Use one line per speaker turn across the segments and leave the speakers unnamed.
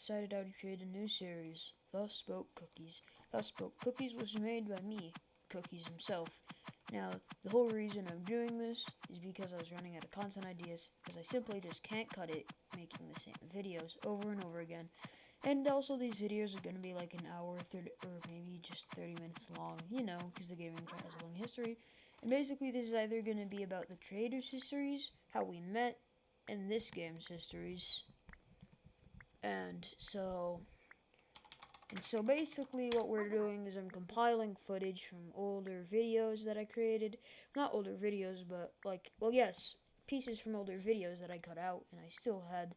decided I would create a new series, Thus Spoke Cookies. Thus Spoke Cookies was made by me, Cookies himself. Now, the whole reason I'm doing this is because I was running out of content ideas, because I simply just can't cut it making the same videos over and over again. And also, these videos are going to be like an hour, 30, or maybe just 30 minutes long, because the gaming chat has a long history. And basically, this is either going to be about the creators' histories, how we met, and this game's histories. And so basically what we're doing is I'm compiling footage from older videos that I created. Not older videos, but pieces from older videos that I cut out and I still had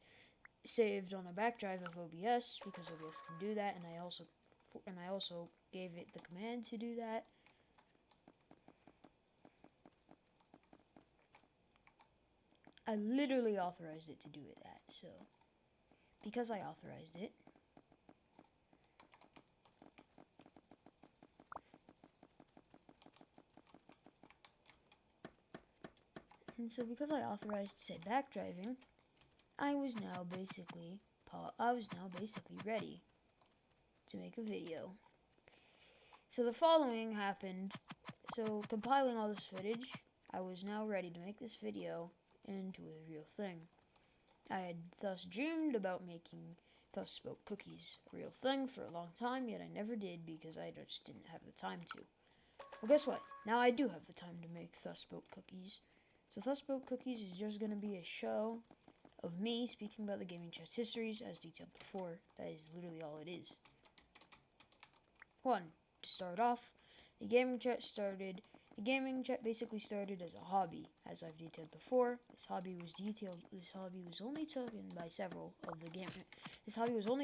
saved on a back drive of OBS, because OBS can do that, and I also gave it the command to do that. I literally authorized it to do that, so because I authorized it, and so because I authorized said backdriving, I was now basically ready to make a video. So the following happened. So compiling all this footage, I was now ready to make this video into a real thing. I had thus dreamed about making Thus Spoke Cookies a real thing for a long time, yet I never did because I just didn't have the time to. Well, guess what? Now I do have the time to make Thus Spoke Cookies. So Thus Spoke Cookies is just going to be a show of me speaking about the gaming chat's histories as detailed before. That is literally all it is. 1. To start off, the gaming chat basically started as a hobby, as I've detailed before. This hobby was only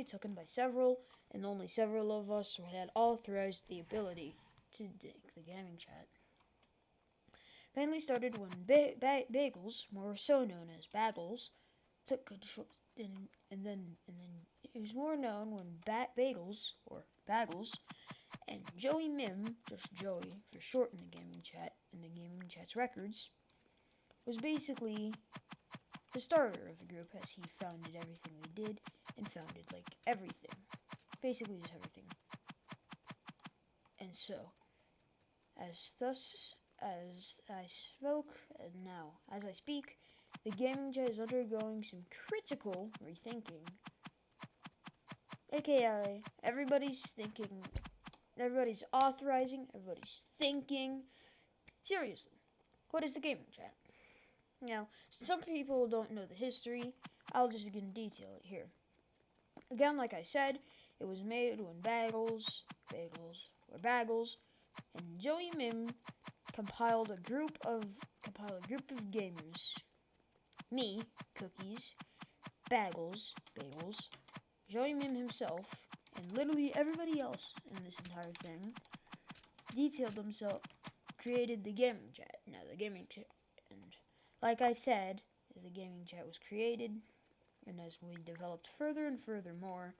taken by several, and only several of us had authorized the ability to dig the gaming chat. Mainly started when Bagels, more so known as Baggles, took control, and then it was more known when Bagels, or Baggles, and Joey Mim, just Joey for short in the gaming chat, and the gaming chat's records, was basically the starter of the group, as he founded everything we did, and founded everything. Basically just everything. And so, as I spoke, and now, as I speak, the gaming chat is undergoing some critical rethinking. AKA, everybody's thinking, everybody's authorizing, everybody's thinking. Seriously, what is the gaming chat? Now, some people don't know the history. I'll just again detail it here. Again, like I said, it was made when Bagels, and Joey Mim compiled a group of gamers. Me, Cookies, Bagels, Joey Mim himself, and literally everybody else in this entire thing created the gaming chat. Now the gaming chat, and like I said, as the gaming chat was created, and as we developed furthermore,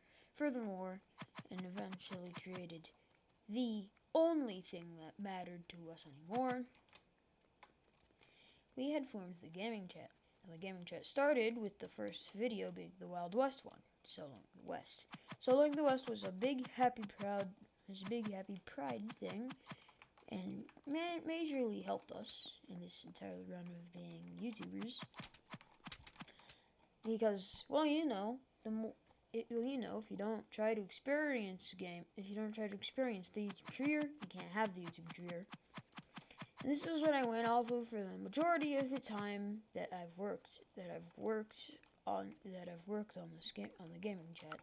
and eventually created the only thing that mattered to us anymore, we had formed the gaming chat. Now the gaming chat started with the first video being the Wild West one, Soloing the West. Soloing the West was a big happy pride thing, and majorly helped us in this entire run of being YouTubers. Because, if you don't try to experience the YouTube career, you can't have the YouTube career. And this is what I went off of for the majority of the time that I've worked on the gaming chat.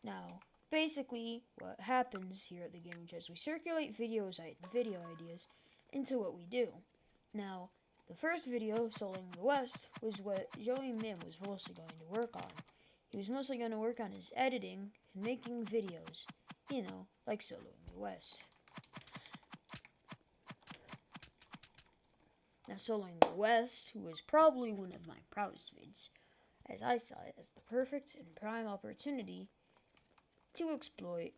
Now, basically, what happens here at the gaming chat is we circulate video ideas into what we do. Now, the first video, Soloing the West, was what Joey Mim was mostly going to work on. He was mostly going to work on his editing and making videos, like Soloing the West. Now, Soloing the West was probably one of my proudest vids, as I saw it as the perfect and prime opportunity to exploit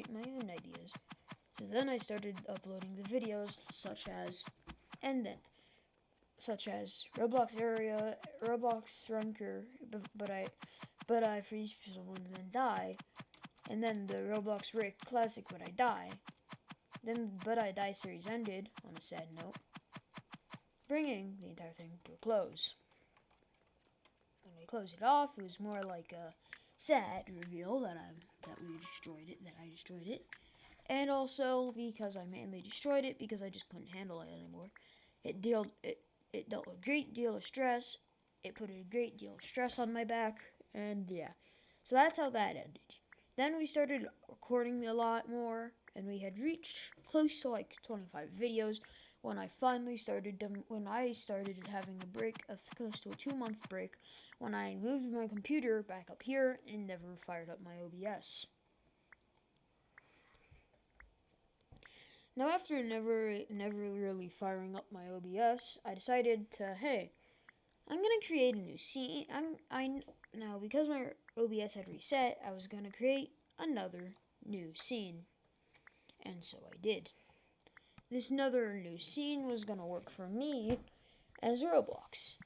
my own ideas. So then I started uploading the videos such as Roblox area, Roblox Runker, but I freeze someone and then die, and then the Roblox Rick Classic But I Die. Then But I Die series ended on a sad note, bringing the entire thing to a close. When we closed it off, it was more like a sad reveal that I destroyed it, and also because I mainly destroyed it because I just couldn't handle it anymore. It dealt a great deal of stress. It put a great deal of stress on my back, and yeah. So that's how that ended. Then we started recording a lot more, and we had reached close to like 25 videos when I started having a break, close to a 2-month break, when I moved my computer back up here and never fired up my OBS. Now, after never really firing up my OBS, I decided to, hey, I'm gonna create a new scene. Now, because my OBS had reset, I was gonna create another new scene, and so I did. This another new scene was gonna work for me as Roblox.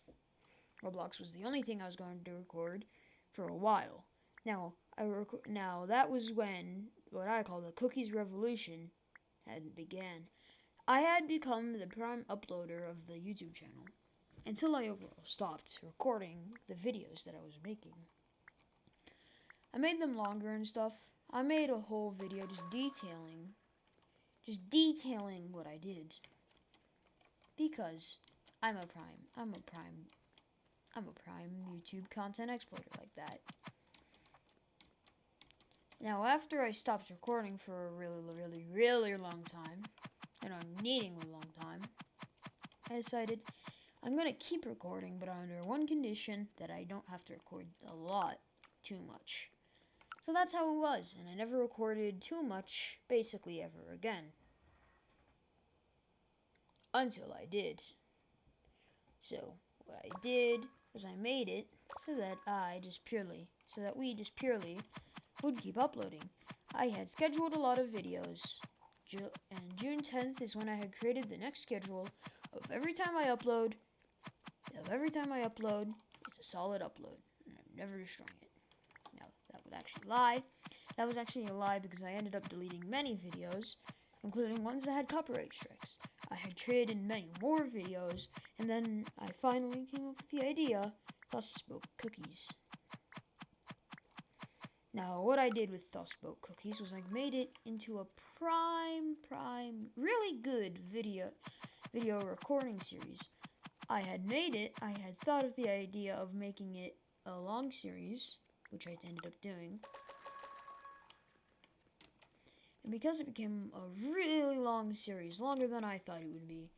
Roblox was the only thing I was going to record for a while. Now, that was when what I call the Cookies Revolution had began. I had become the prime uploader of the YouTube channel until I overall stopped recording the videos that I was making. I made them longer and stuff. I made a whole video just detailing what I did, because I'm a prime YouTube content exploiter like that. Now, after I stopped recording for a really long time, and a needingly long time, I decided I'm going to keep recording, but under one condition, that I don't have to record a lot too much. So that's how it was, and I never recorded too much, basically ever again. Until I did. So, what I did was I made it so that we just purely would keep uploading. I had scheduled a lot of videos, and June 10th is when I had created the next schedule of every time I upload, it's a solid upload, and I'm never destroying it. Now, that was actually a lie because I ended up deleting many videos, including ones that had copyright strikes. I had created many more videos, and then I finally came up with the idea, Thus Spoke Cookies. Now, what I did with Thus Spoke Cookies was I made it into a prime, really good video recording series. I had thought of the idea of making it a long series, which I ended up doing. And because it became a really long series, longer than I thought it would be,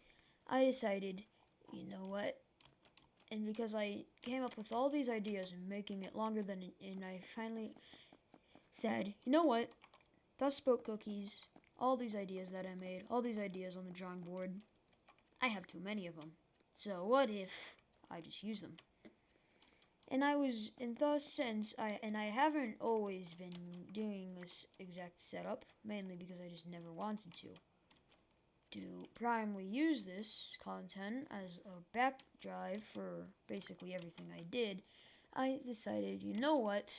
I decided, you know what? And because I came up with all these ideas and making it longer and I finally said, you know what? Thus Spoke Cookies, all these ideas that I made, all these ideas on the drawing board, I have too many of them. So what if I just use them? And I haven't always been doing this exact setup, mainly because I just never wanted to. To primarily use this content as a back drive for basically everything I did, I decided, you know what?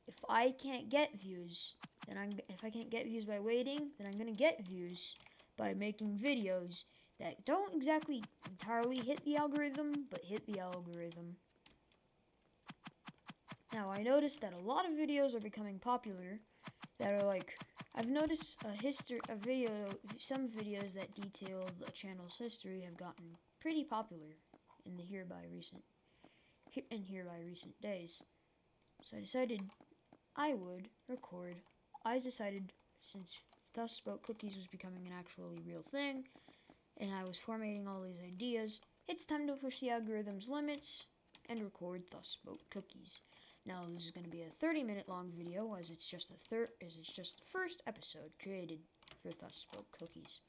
If I can't get views, if I can't get views by waiting, then I'm gonna get views by making videos that don't exactly entirely hit the algorithm, but hit the algorithm. Now, I noticed that a lot of videos are becoming popular that are like, I've noticed some videos that detail the channel's history have gotten pretty popular in hereby recent days. So I decided since Thus Spoke Cookies was becoming an actually real thing, and I was formulating all these ideas, it's time to push the algorithm's limits and record Thus Spoke Cookies. Now, this is going to be a 30-minute long video, as it's just the first episode created for Thus Spoke Cookies.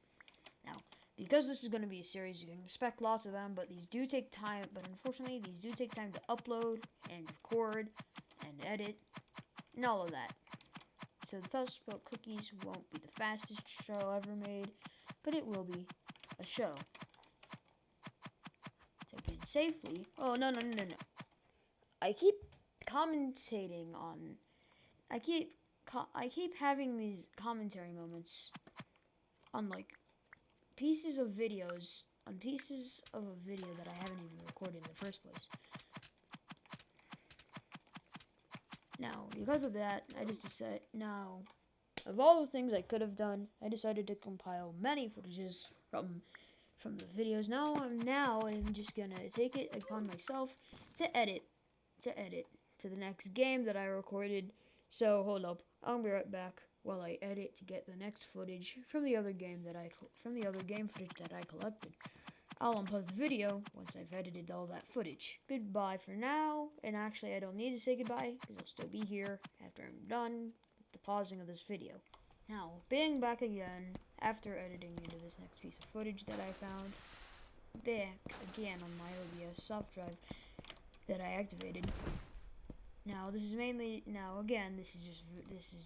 Now, because this is going to be a series, you can expect lots of them, but unfortunately, these do take time to upload and record and edit and all of that. So Thus Spoke Cookies won't be the fastest show ever made, but it will be a show. safely. Oh, no. I keep commentating on. I keep having these commentary moments on like pieces of videos, on pieces of a video that I haven't even recorded in the first place. Now, because of that, I just decided, now, of all the things I could have done, I decided to compile many footages from the videos. Now I'm just gonna take it upon myself to edit to the next game that I recorded. So hold up, I'll be right back while I edit to get the next footage from the other game footage that I collected. I'll unpause the video once I've edited all that footage. Goodbye for now, and actually I don't need to say goodbye because I'll still be here after I'm done with the pausing of this video. Now, being back again after editing into this next piece of footage that I found, back again on my OBS soft drive that I activated. Now this is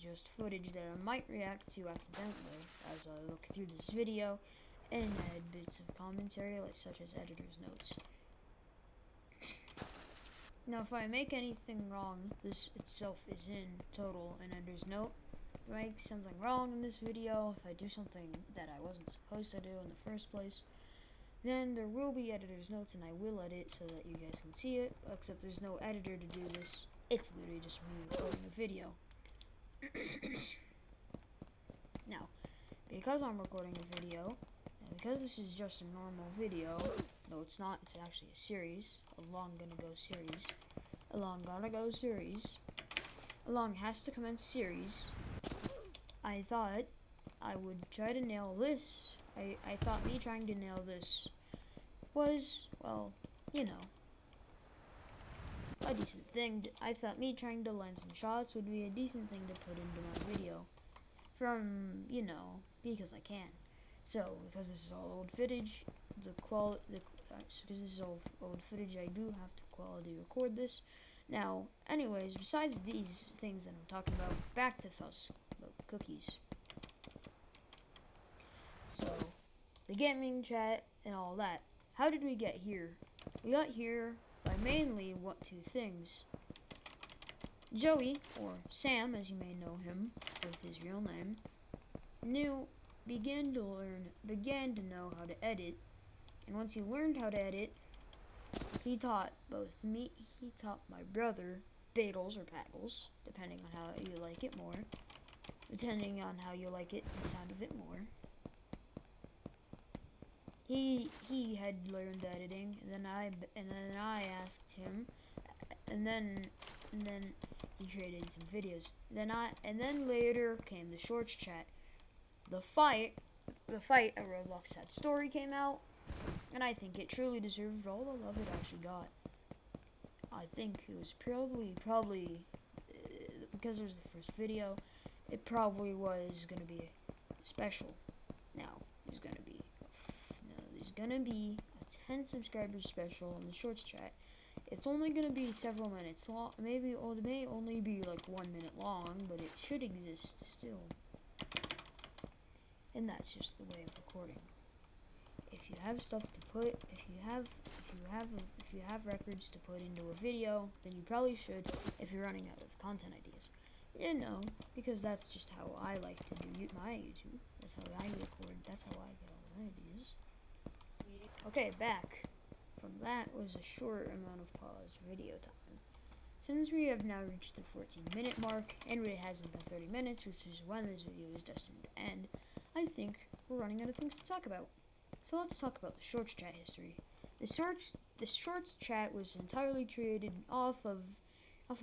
just footage that I might react to accidentally as I look through this video and add bits of commentary such as editor's notes. Now if I make anything wrong, this itself is in total an editor's note. If I make something wrong in this video, if I do something that I wasn't supposed to do in the first place, then there will be editor's notes and I will edit so that you guys can see it, except there's no editor to do this. It's literally just me recording a video. Now, because I'm recording a video, and because this is just a normal video, no it's not, it's actually a series, a long gotta go series, a long has to commence series, I thought I would try to nail this. I thought me trying to nail this was, well, you know, a decent thing. I thought me trying to land some shots would be a decent thing to put into my video. From, you know, because I can. So, because this is all old footage, because this is all old footage, I do have to quality record this. Now, anyways, besides these things that I'm talking about, back to cookies. So, the gaming chat and all that. How did we get here? We got here by mainly two things. Joey, or Sam as you may know him with his real name, began to know how to edit, and once he learned how to edit, he taught my brother, Bagels or Paggles, depending on how you like it more, the sound of it more. He had learned editing, and then I asked him, and then he created some videos. And then later came the shorts chat. The fight at Roblox Sad Story came out, and I think it truly deserved all the love it actually got. I think it was probably because it was the first video, it probably was gonna be special. Now there's gonna be a 10 subscribers special on the shorts chat. It's only gonna be several minutes long. It may only be like 1 minute long, but it should exist still. And that's just the way of recording. If you have stuff to put, if you have records to put into a video, then you probably should. If you're running out of content ideas, you know, because that's just how I like to do my YouTube. That's how I record. That's how I get all my ideas. Okay, back. From that was a short amount of paused video time. Since we have now reached the 14-minute mark, and it hasn't been 30 minutes, which is when this video is destined to end, I think we're running out of things to talk about. So let's talk about the shorts chat history. The shorts chat was entirely created off of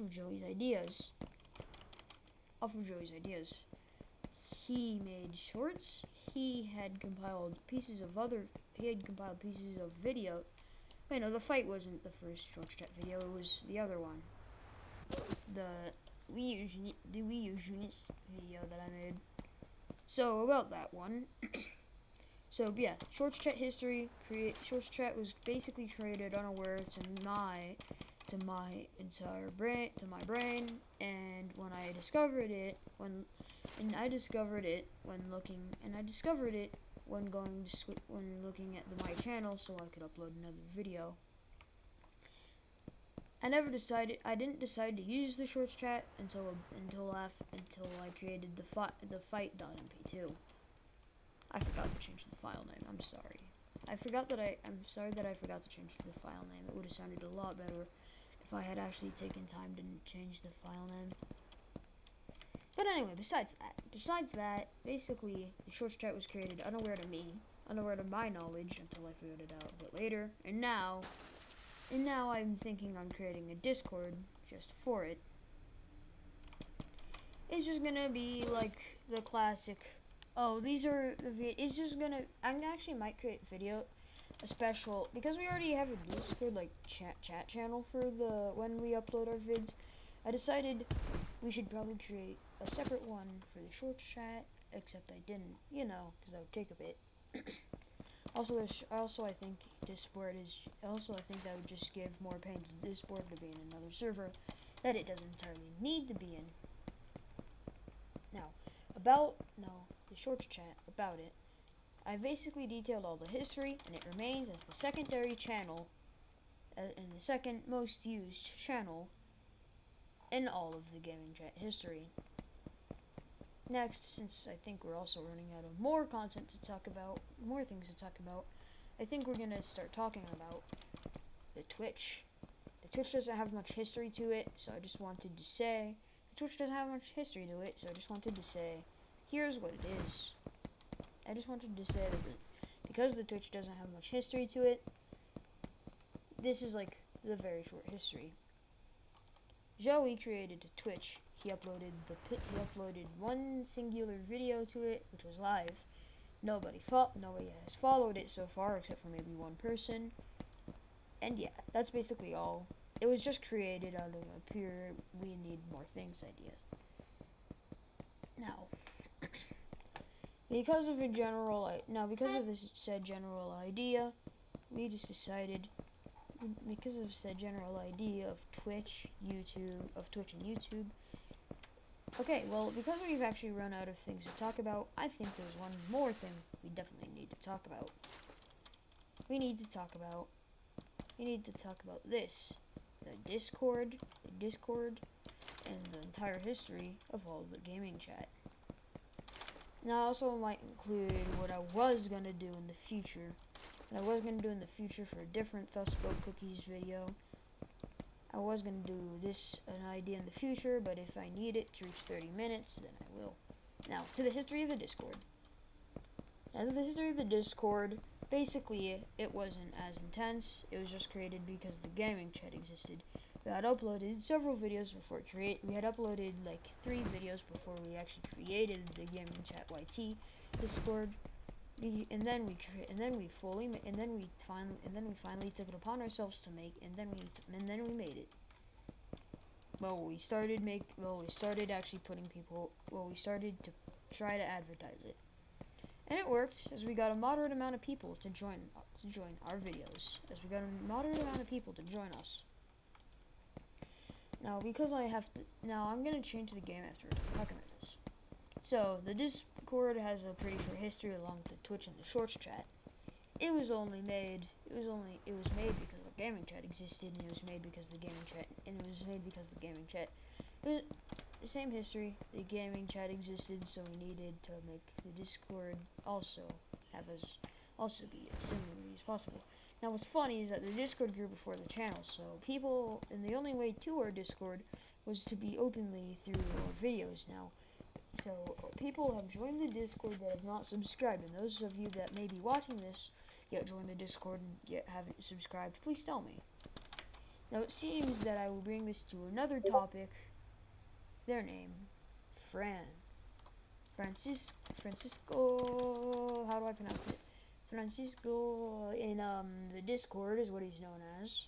Joey's ideas. He made shorts. He had compiled pieces of video. Wait, no, the fight wasn't the first shorts chat video. It was the other one. The Wii U Units video that I made. So about that one. So yeah, shorts chat history. Shorts chat was basically created unaware to my brain, and when I discovered it, when looking at my channel so I could upload another video. I didn't decide to use the shorts chat until I created the fight.mp2. I forgot to change the file name. I'm sorry. I'm sorry that I forgot to change the file name. It would have sounded a lot better if I had actually taken time to change the file name. But anyway, besides that, basically the shorts chat was created unaware to me, unaware to my knowledge until I figured it out a bit later, and now I'm thinking on creating a Discord just for it. It's just gonna be like the classic. Oh, these are the. It's just gonna. I actually might create a special, because we already have a Discord like chat channel for the when we upload our vids. I decided we should probably create a separate one for the shorts chat. Except I didn't, because that would take a bit. Also, I think Discord is. Also, I think that would just give more pain to Discord to be in another server that it doesn't entirely need to be in. Now, the shorts chat about it. I basically detailed all the history, and it remains as the secondary channel, and the second most used channel in all of the gaming chat history. Next, since I think we're also running out of more content to talk about, more things to talk about, I think we're gonna start talking about the Twitch. The Twitch doesn't have much history to it, so I just wanted to say, here's what it is. I just wanted to say that because the Twitch doesn't have much history to it, this is like the very short history. Joey created a Twitch. He uploaded one singular video to it, which was live. Nobody has followed it so far, except for maybe one person. And yeah, that's basically all. It was just created out of a pure we need more things idea. Now, because of this said general idea, we just decided, because of said general idea of Twitch and YouTube. Okay, well, because we've actually run out of things to talk about, I think there's one more thing we definitely need to talk about. We need to talk about this. The Discord, and the entire history of all the gaming chat. Now, I also might include what I was going to do in the future. For a different Thus Spoke Cookies video. I was going to do an idea in the future, but if I need it to reach 30 minutes, then I will. Now, to the history of the Discord. As the history of the Discord, basically, it wasn't as intense. It was just created because the gaming chat existed. We had uploaded several videos before we had uploaded like 3 videos before we actually created the gaming chat YT Discord. And then we finally took it upon ourselves to make, and then we made it. We started to try to advertise it, and it worked, as we got a moderate amount of people to join our videos, join us. Now, because I'm gonna change the game after talking about this. So the Discord has a pretty short history along with the Twitch and the shorts chat. It was made because the gaming chat existed, and it was made because the gaming chat, it was the same history. The gaming chat existed, so we needed to make the Discord also be as similar as possible. Now, what's funny is that the Discord grew before the channel, so the only way to our Discord was to be openly through our videos now. So, people have joined the Discord that have not subscribed, and those of you that may be watching this yet joined the Discord and yet haven't subscribed, please tell me. Now, it seems that I will bring this to another topic. Their name, Francisco, how do I pronounce it? Francisco in the Discord is what he's known as.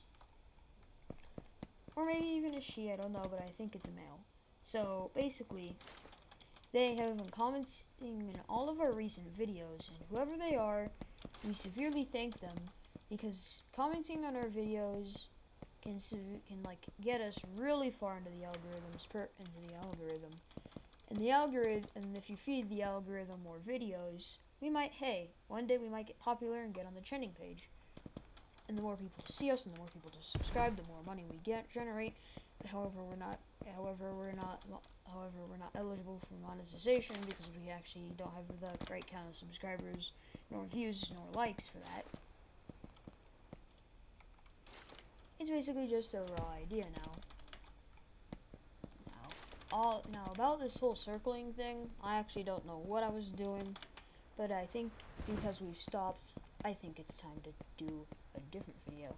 Or maybe even a she, I don't know, but I think it's a male. So, basically, they have been commenting in all of our recent videos, and whoever they are, we severely thank them, because commenting on our videos can get us really far into the algorithm. And if you feed the algorithm more videos, one day we might get popular and get on the trending page. and the more people to see us, and the more people to subscribe, the more money we generate. However, we're not eligible for monetization because we actually don't have the right count of subscribers, nor views, nor likes for that. It's basically just a raw idea now. Now about this whole circling thing, I actually don't know what I was doing, but I think because we've stopped, I think it's time to do a different video.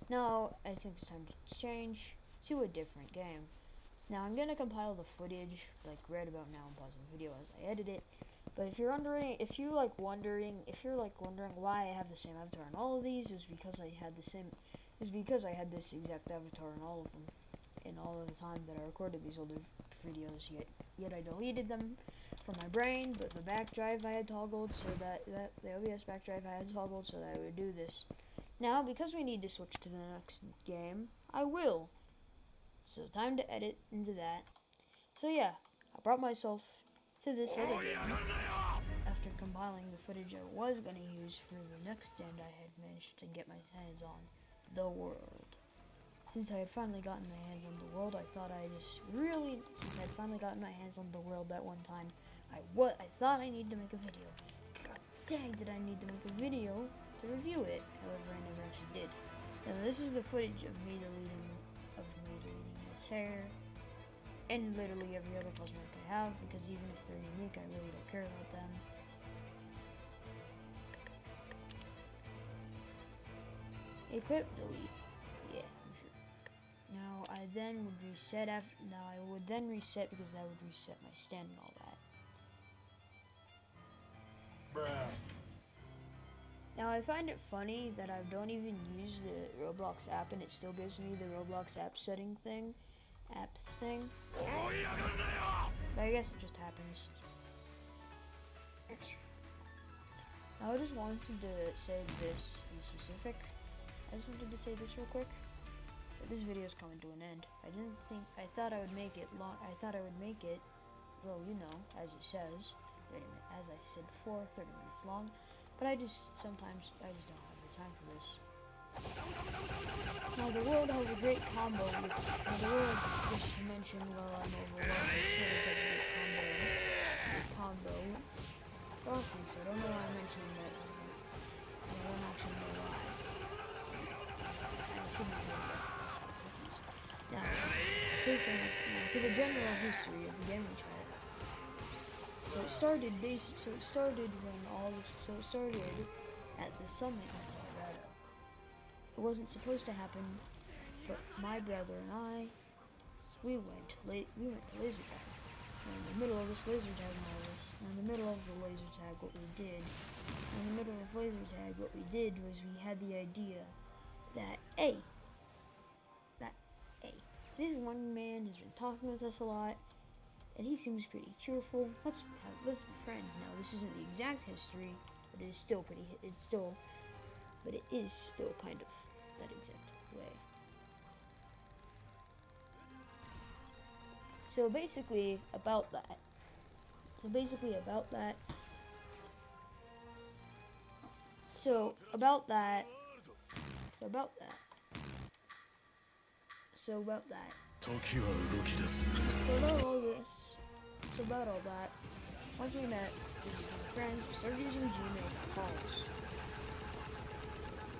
Now, I think it's time to change to a different game. Now, I'm gonna compile the footage, like right about now, and pause the video as I edit it. But if you're wondering why I have the same avatar in all of these, it was because I had this exact avatar in all of them, in all of the time that I recorded these older videos. Yet I deleted them from my brain, but the back drive I had toggled so that the OBS back drive I had toggled so that I would do this. Now, because we need to switch to the next game, I will. So time to edit into that. So yeah, I brought myself to this other game after compiling the footage I was going to use for the next game I had managed to get my hands on, The World. Since I had finally gotten my hands on The World, since I had finally gotten my hands on The World that one time, I thought I needed to make a video. God dang, did I need to make a video to review it. However, I never actually did. Now, this is the footage of me deleting his hair, and literally every other cosmetic I have, because even if they're unique, I really don't care about them. Equip, delete. Yeah, I'm sure. Now, I would then reset because that would reset my stand and all that. Bruh. Now, I find it funny that I don't even use the Roblox app and it still gives me the Roblox apps thing. But I guess it just happens. Now, I just wanted to say this in specific. I just wanted to say this real quick. But this video is coming to an end. I thought I would make it long. I thought I would make it, well, you know, as it says, 30 minutes, as I said before, 30 minutes long. But sometimes I just don't have the time for this. Now, The World has a great combo with, The World, just to mention while I'm overwhelmed, has a great combo. Okay, so I don't know why I'm mentioning that. I don't actually know why. I shouldn't do that. Now, to the general history of the gaming chat. So it started at the summit in Colorado. It wasn't supposed to happen, but my brother and I, we went to laser tag. And in the middle of this laser tag and all this, in the middle of the laser tag, what we did was we had the idea that, hey, this one man has been talking with us a lot, and he seems pretty cheerful. Let's be friends. Now, this isn't the exact history, but it is still kind of that exact way. So basically about that. About all that, once we met, we became friends, we started using Gmail for calls.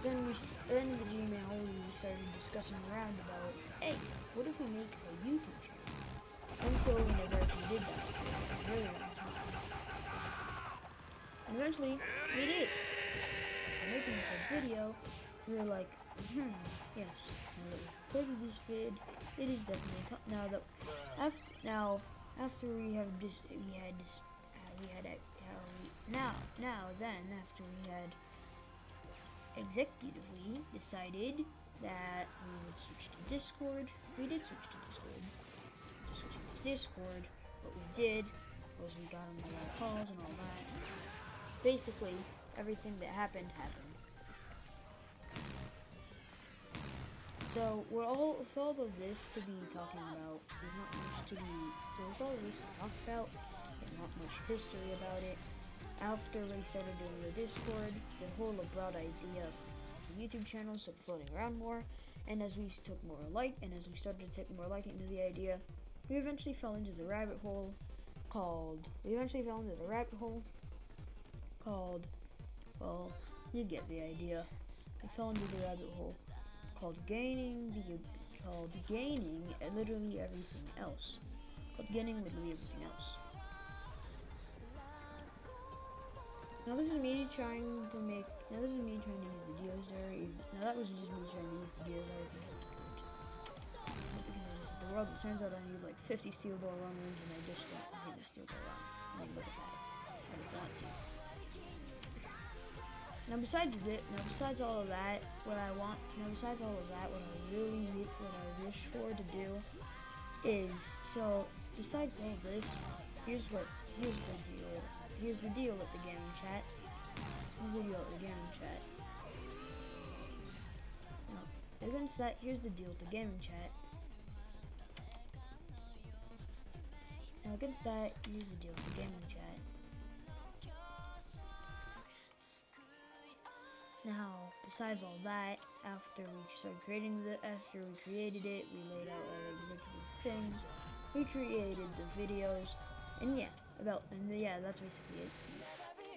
Then the Gmail, we started discussing around about, hey, what if we make a YouTube channel? And so we never actually did that. Really long time. And eventually, we did. After making this video, we were like, yes, now that we've recorded this vid, it is definitely after we had executively decided that we would switch to Discord. We did switch to Discord. What we did was we got on the calls and all that. Basically, everything that happened. So with all of this to be talking about, there's not much to talk about. There's not much history about it. After we started doing the Discord, the whole broad idea of YouTube channel, started floating around more, and as we took more light, and as we started to take more liking to the idea, we eventually fell into the rabbit hole called, well, you get the idea. I fell into the rabbit hole called gaining literally everything else. Now this is me trying to use the Geodes. Now that was just me trying to use the Geodes. The world, it turns out I need like 50 steel ball run rooms, and I just don't need the steel ball run. I mean, look at that. I just want to. Now besides all of that, what I wish for to do is, so besides all of this, here's the deal with the gaming chat. Now, against that, here's the deal with the gaming chat. Now, besides all that, after we created it, we laid out our executive things, we created the videos, and that's basically it.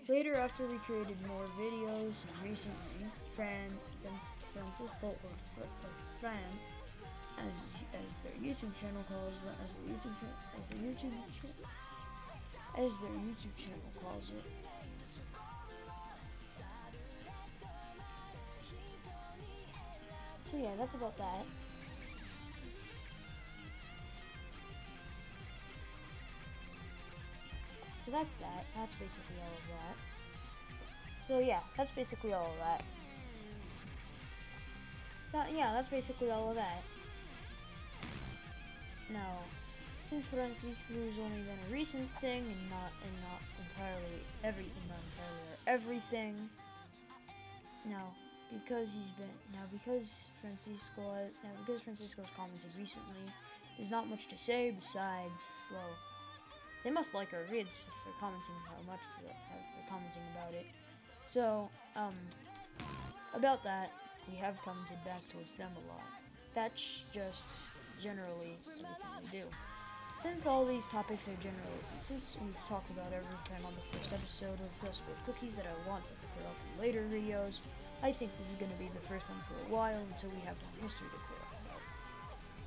Later, after we created more videos, recently, Francisco, or Fran, as their YouTube channel calls it. So yeah, that's about that. So that's that. That's basically all of that. So yeah, that's basically all of that. That's basically all of that. Now, since Francisco has only been a recent thing and not entirely everything. Now, because Francisco's commented recently, there's not much to say besides, well, they must like our vids if they're commenting about it. So, about that, we have commented back towards them a lot. That's just generally everything we do. Since we've talked about everything on the first episode of Festival of Cookies that I want to clear up in later videos, I think this is going to be the first one for a while until we have some history to clear up about.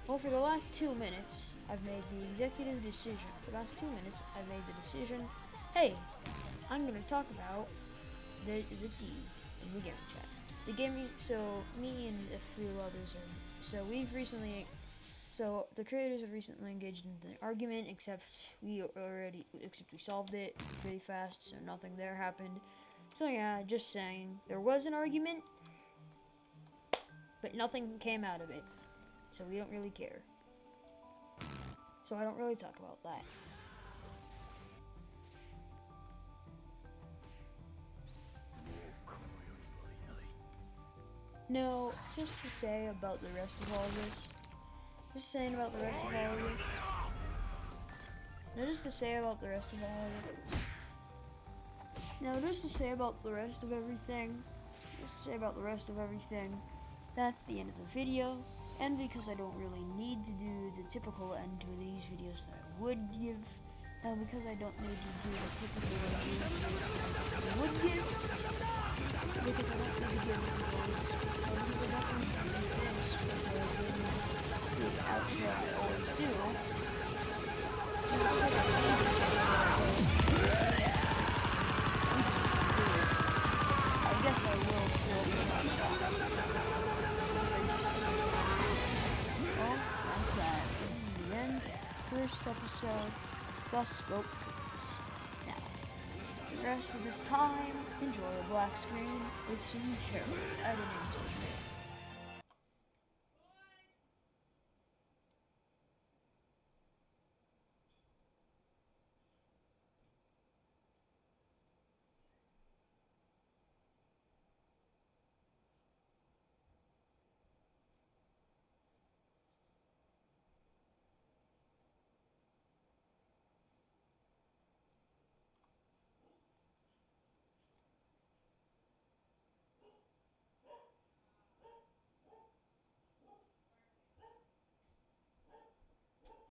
Well, for the last 2 minutes, I've made the decision, hey, I'm going to talk about the tea in the gaming chat. So me and a few others the creators have recently engaged in an argument, except we solved it pretty fast, so nothing there happened. So yeah, just saying, there was an argument, but nothing came out of it, so we don't really care. So I don't really talk about that. No, just to say about the rest of all this. Now, just to say about the rest of everything. That's the end of the video. And because I don't really need to do the typical end to these videos that I would give, because I don't need to do the typical end to these videos that I would give, because I don't need to give the outro I always do. I guess I will still be on top. Well, that's that. This is the end. First episode of Festival of Cookies. Now, the rest of this time, enjoy a black screen with some cherry editing.